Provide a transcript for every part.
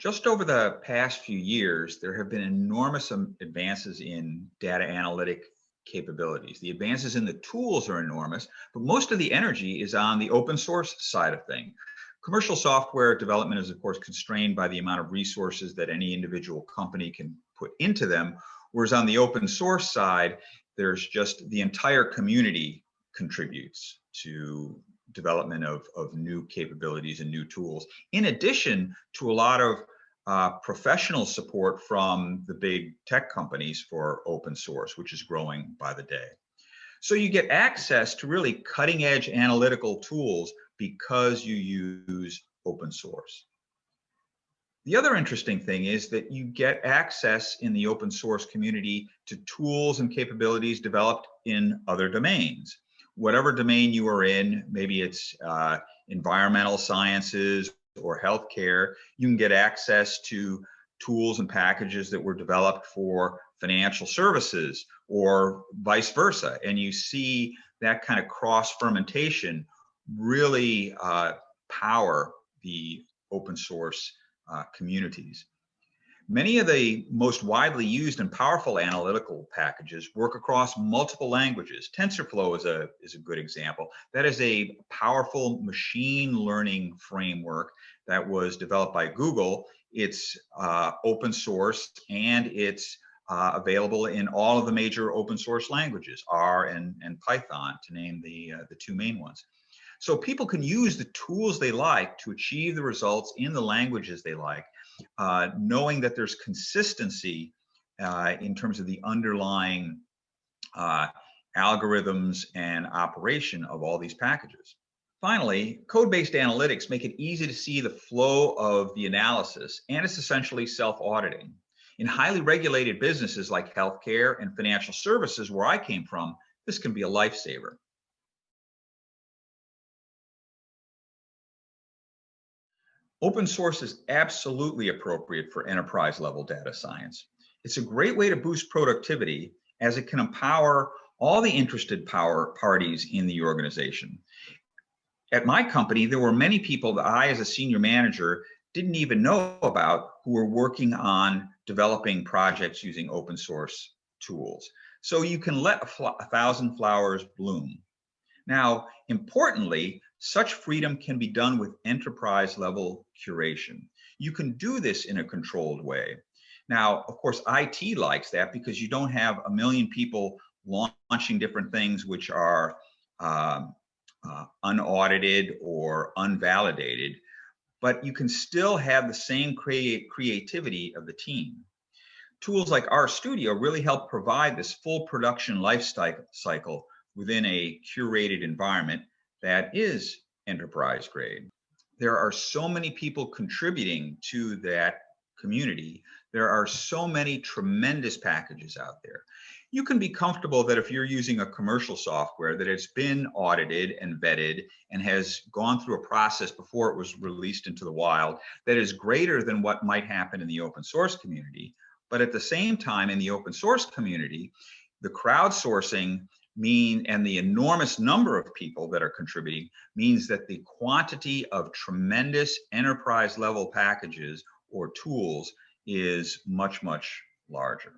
Just over the past few years, there have been enormous advances in data analytic capabilities. The advances in the tools are enormous, but most of the energy is on the open source side of things. Commercial software development is, of course, constrained by the amount of resources that any individual company can put into them, whereas on the open source side, there's just the entire community contributes to development of new capabilities and new tools, in addition to a lot of professional support from the big tech companies for open source, which is growing by the day. So you get access to really cutting edge analytical tools because you use open source. The other interesting thing is that you get access in the open source community to tools and capabilities developed in other domains. Whatever domain you are in, maybe it's environmental sciences or healthcare, you can get access to tools and packages that were developed for financial services or vice versa. And you see that kind of cross fermentation really power the open source communities. Many of the most widely used and powerful analytical packages work across multiple languages. TensorFlow is a good example. That is a powerful machine learning framework that was developed by Google. It's open source and it's available in all of the major open source languages, R and Python, to name the two main ones. So people can use the tools they like to achieve the results in the languages they like, knowing that there's consistency in terms of the underlying algorithms and operation of all these packages. Finally, code-based analytics make it easy to see the flow of the analysis, and it's essentially self-auditing. In highly regulated businesses like healthcare and financial services, where I came from, this can be a lifesaver. Open source is absolutely appropriate for enterprise-level data science. It's a great way to boost productivity as it can empower all the interested parties in the organization. At my company, there were many people that I, as a senior manager, didn't even know about who were working on developing projects using open source tools. So you can let a thousand flowers bloom. Now, importantly, such freedom can be done with enterprise level curation. You can do this in a controlled way. Now, of course, IT likes that because you don't have a million people launching different things which are unaudited or unvalidated, but you can still have the same creativity of the team. Tools like RStudio really help provide this full production life cycle within a curated environment that is enterprise grade. There are so many people contributing to that community. There are so many tremendous packages out there. You can be comfortable that if you're using a commercial software that it's been audited and vetted and has gone through a process before it was released into the wild that is greater than what might happen in the open source community. But at the same time, in the open source community, the crowdsourcing and the enormous number of people that are contributing means that the quantity of tremendous enterprise level packages or tools is much, much larger.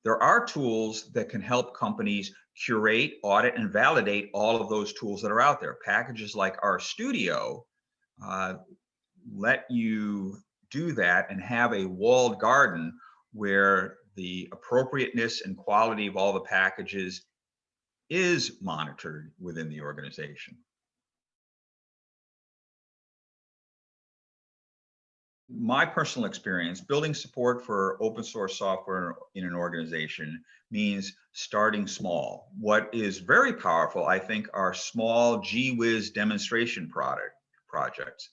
There are tools that can help companies curate, audit, and validate all of those tools that are out there. Packages like RStudio let you do that and have a walled garden where the appropriateness and quality of all the packages is monitored within the organization. My personal experience, building support for open source software in an organization means starting small. What is very powerful, I think, are small gee whiz demonstration projects.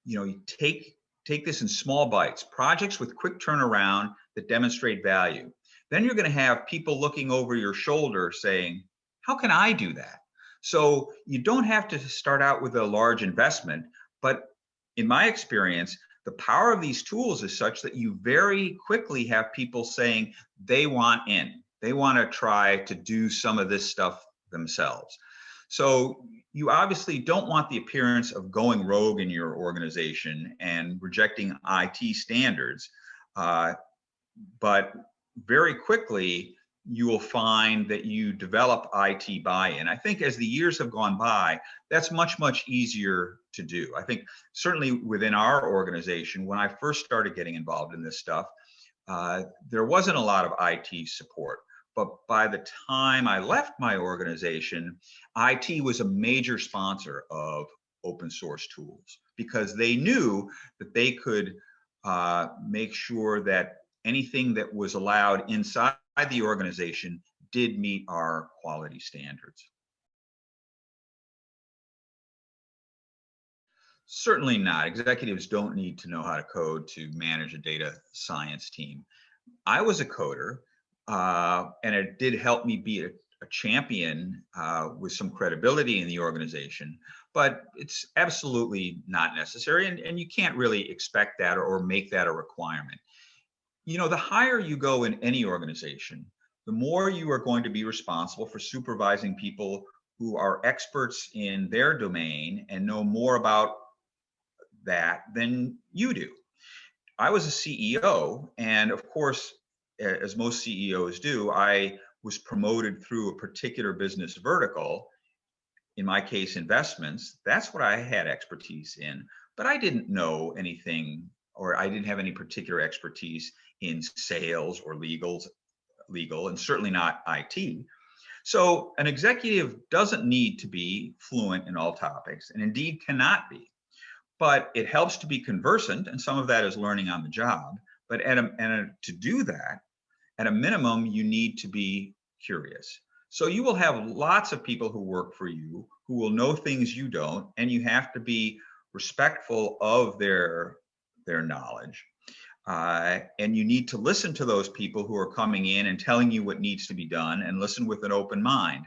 You take this in small bites, projects with quick turnaround that demonstrate value. Then you're going to have people looking over your shoulder saying, how can I do that? So you don't have to start out with a large investment, but in my experience, the power of these tools is such that you very quickly have people saying they want in. They want to try to do some of this stuff themselves. So you obviously don't want the appearance of going rogue in your organization and rejecting IT standards. But very quickly, you will find that you develop IT buy-in. I think as the years have gone by, that's much, much easier to do. I think certainly within our organization, when I first started getting involved in this stuff, there wasn't a lot of IT support. But by the time I left my organization, IT was a major sponsor of open source tools because they knew that they could make sure that anything that was allowed inside the organization did meet our quality standards. Certainly not. Executives don't need to know how to code to manage a data science team. I was a coder, and it did help me be a champion with some credibility in the organization, but it's absolutely not necessary, and you can't really expect that or make that a requirement. You know, the higher you go in any organization, the more you are going to be responsible for supervising people who are experts in their domain and know more about that than you do. I was a CEO, and of course, as most CEOs do, I was promoted through a particular business vertical, in my case, investments. That's what I had expertise in, but I didn't know anything, or I didn't have any particular expertise in sales or legal, and certainly not IT. So an executive doesn't need to be fluent in all topics, and indeed cannot be. But it helps to be conversant, and some of that is learning on the job. But to do that, at a minimum, you need to be curious. So you will have lots of people who work for you who will know things you don't, and you have to be respectful of their knowledge. And you need to listen to those people who are coming in and telling you what needs to be done, and listen with an open mind.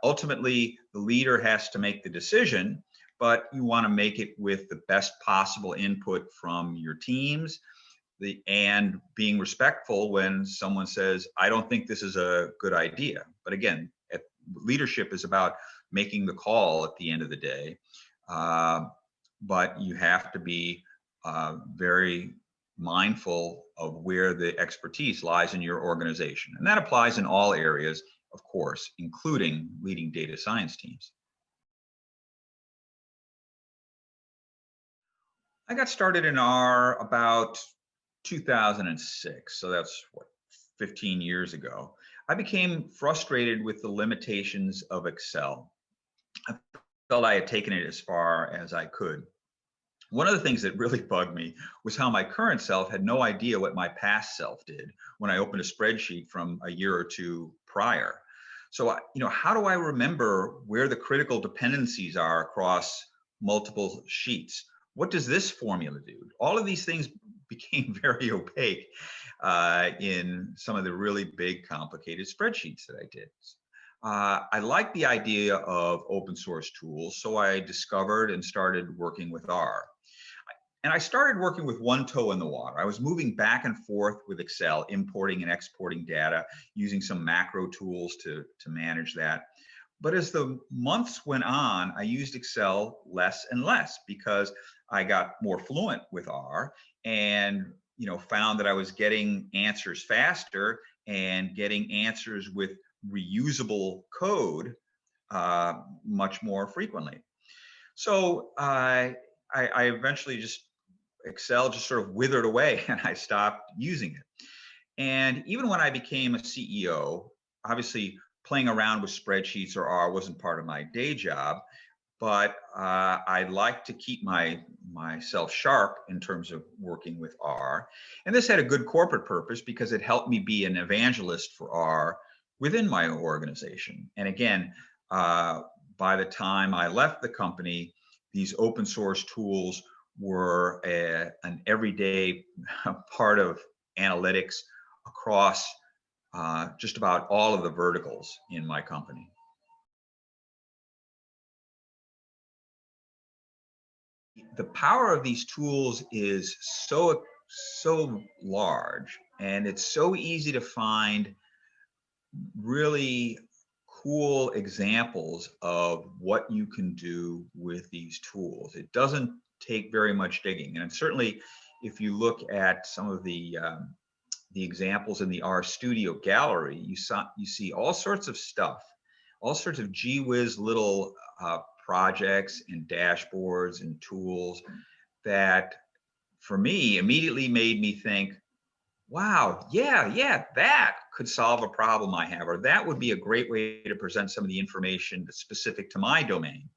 Ultimately, the leader has to make the decision, but you want to make it with the best possible input from your teams, and being respectful when someone says, I don't think this is a good idea. But again, leadership is about making the call at the end of the day. But you have to be very mindful of where the expertise lies in your organization. And that applies in all areas, of course, including leading data science teams. I got started in R about 2006, so that's what, 15 years ago. I became frustrated with the limitations of Excel. I felt I had taken it as far as I could. One of the things that really bugged me was how my current self had no idea what my past self did when I opened a spreadsheet from a year or two prior. So, how do I remember where the critical dependencies are across multiple sheets? What does this formula do? All of these things became very opaque in some of the really big, complicated spreadsheets that I did. I like the idea of open source tools, so I discovered and started working with R. And I started working with one toe in the water. I was moving back and forth with Excel, importing and exporting data, using some macro tools to manage that. But as the months went on, I used Excel less and less because I got more fluent with R, and found that I was getting answers faster and getting answers with reusable code much more frequently. So I eventually Excel just sort of withered away, and I stopped using it. And even when I became a CEO, obviously playing around with spreadsheets or R wasn't part of my day job, but I like to keep myself sharp in terms of working with R. And this had a good corporate purpose because it helped me be an evangelist for R within my organization. And again, by the time I left the company, these open source tools were an everyday part of analytics across just about all of the verticals in my company. The power of these tools is so large, and it's so easy to find really cool examples of what you can do with these tools. It doesn't take very much digging. And certainly, if you look at some of the examples in the RStudio gallery, you see all sorts of stuff, all sorts of gee whiz little projects and dashboards and tools that, for me, immediately made me think, wow, yeah, that could solve a problem I have, or that would be a great way to present some of the information that's specific to my domain,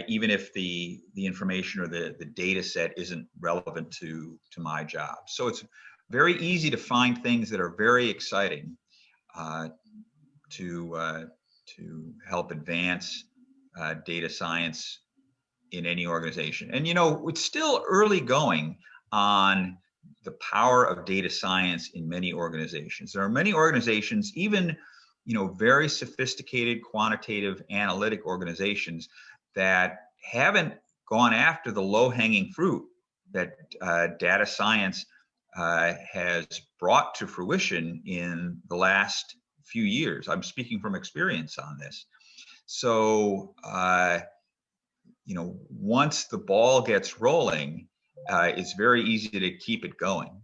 even if the information or the data set isn't relevant to my job. So it's very easy to find things that are very exciting to help advance data science in any organization. And it's still early going on the power of data science in many organizations. There are many organizations, even very sophisticated quantitative analytic organizations, that haven't gone after the low-hanging fruit that data science has brought to fruition in the last few years. I'm speaking from experience on this. So once the ball gets rolling, it's very easy to keep it going.